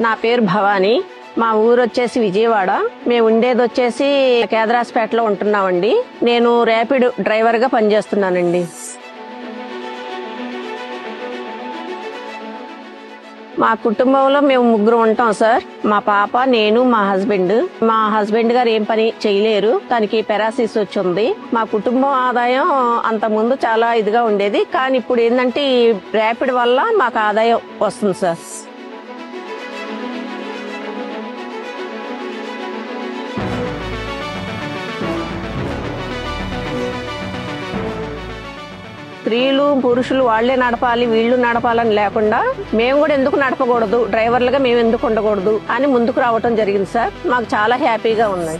నా పేరు భవాని. మా ఊరు వచ్చేసి విజయవాడ. మేము ఉండేది వచ్చేసి కేదరాస్పేటలో ఉంటున్నామండి. నేను ర్యాపిడ్ డ్రైవర్గా పనిచేస్తున్నానండి. మా కుటుంబంలో మేము ముగ్గురు ఉంటాం సార్. మా పాప, నేను, మా హస్బెండ్ గారు ఏం పని చేయలేరు, తనకి పెరాసిస్ వచ్చింది. మా కుటుంబం ఆదాయం అంత ముందు చాలా ఇదిగా ఉండేది, కానీ ఇప్పుడు ఏంటంటే ఈ ర్యాపిడ్ వల్ల మాకు ఆదాయం వస్తుంది సార్. స్త్రీలు పురుషులు వాళ్లే నడపాలి, వీళ్ళు నడపాలని లేకుండా మేము కూడా ఎందుకు నడపకూడదు, డ్రైవర్లుగా మేము ఎందుకు ఉండకూడదు అని ముందుకు రావటం జరిగింది సార్. మాకు చాలా హ్యాపీగా ఉంది.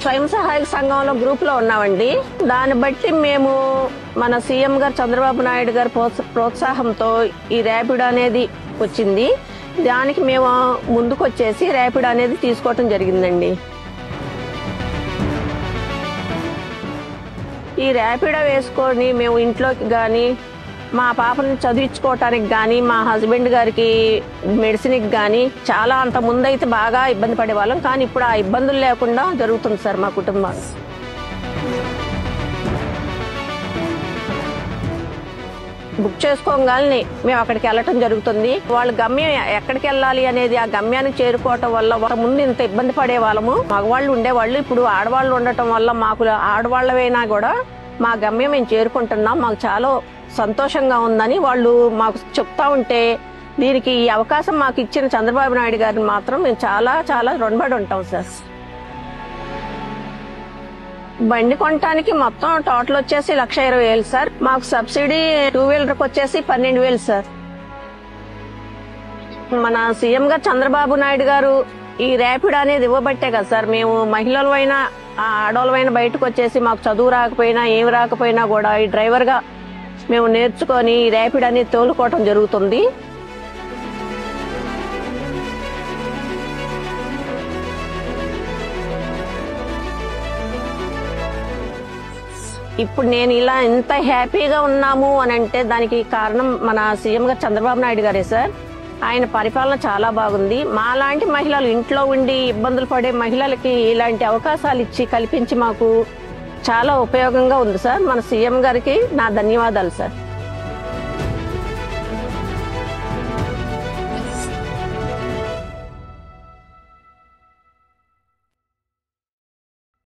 స్వయం సహాయక సంఘంలో గ్రూప్లో ఉన్నామండి. దాన్ని బట్టి మేము మన సీఎం గారు చంద్రబాబు నాయుడు గారి ప్రోత్సాహంతో ఈ ర్యాపిడ్ అనేది వచ్చింది. దానికి మేము ముందుకు వచ్చేసి ర్యాపిడ్ అనేది తీసుకోవటం జరిగిందండి. ఈ ర్యాపిడ్ వేసుకొని మేము ఇంట్లోకి కానీ, మా పాపని చదివించుకోవటానికి కానీ, మా హస్బెండ్ గారికి మెడిసిన్కి కానీ చాలా అంత ముందైతే బాగా ఇబ్బంది పడేవాళ్ళం, కానీ ఇప్పుడు ఆ ఇబ్బందులు లేకుండా జరుగుతుంది సార్ మా కుటుంబాలు. బుక్ చేసుకోగానే మేము అక్కడికి వెళ్ళటం జరుగుతుంది. వాళ్ళ గమ్యం ఎక్కడికి వెళ్ళాలి అనేది ఆ గమ్యానికి చేరుకోవటం వల్ల ముందు ఇంత ఇబ్బంది పడే వాళ్ళము, మగవాళ్ళు ఉండేవాళ్ళు. ఇప్పుడు ఆడవాళ్ళు ఉండటం వల్ల మాకు ఆడవాళ్ళవైనా కూడా మా గమ్యం మేము చేరుకుంటున్నాం, మాకు చాలా సంతోషంగా ఉందని వాళ్ళు మాకు చెప్తా ఉంటే, దీనికి ఈ అవకాశం మాకు ఇచ్చిన చంద్రబాబు నాయుడు గారిని మాత్రం మేము చాలా చాలా రుణపడి ఉంటాం సార్. బండి కొనటానికి మొత్తం టోటల్ వచ్చేసి 1,20,000 సార్. మాకు సబ్సిడీ 2 వీలర్కి వచ్చేసి 12,000 సార్. మన సీఎం గారు చంద్రబాబు నాయుడు గారు ఈ ర్యాపిడ్ అనేది ఇవ్వబట్టే కదా సార్ మేము మహిళలమైనా ఆడవాళ్ళమైనా బయటకు వచ్చేసి మాకు చదువు రాకపోయినా ఏమి రాకపోయినా కూడా ఈ డ్రైవర్గా మేము నేర్చుకొని ఈ ర్యాపిడ్ అనేది తోలుకోవటం జరుగుతుంది. ఇప్పుడు నేను ఇలా ఎంత హ్యాపీగా ఉన్నాము అని అంటే దానికి కారణం మన సీఎం గారు చంద్రబాబు నాయుడు గారే సార్. ఆయన పరిపాలన చాలా బాగుంది. మాలాంటి మహిళలు ఇంట్లో ఉండి ఇబ్బందులు పడే మహిళలకి ఇలాంటి అవకాశాలు ఇచ్చి కల్పించి మాకు చాలా ఉపయోగంగా ఉంది సార్. మన సీఎం గారికి నా ధన్యవాదాలు సార్.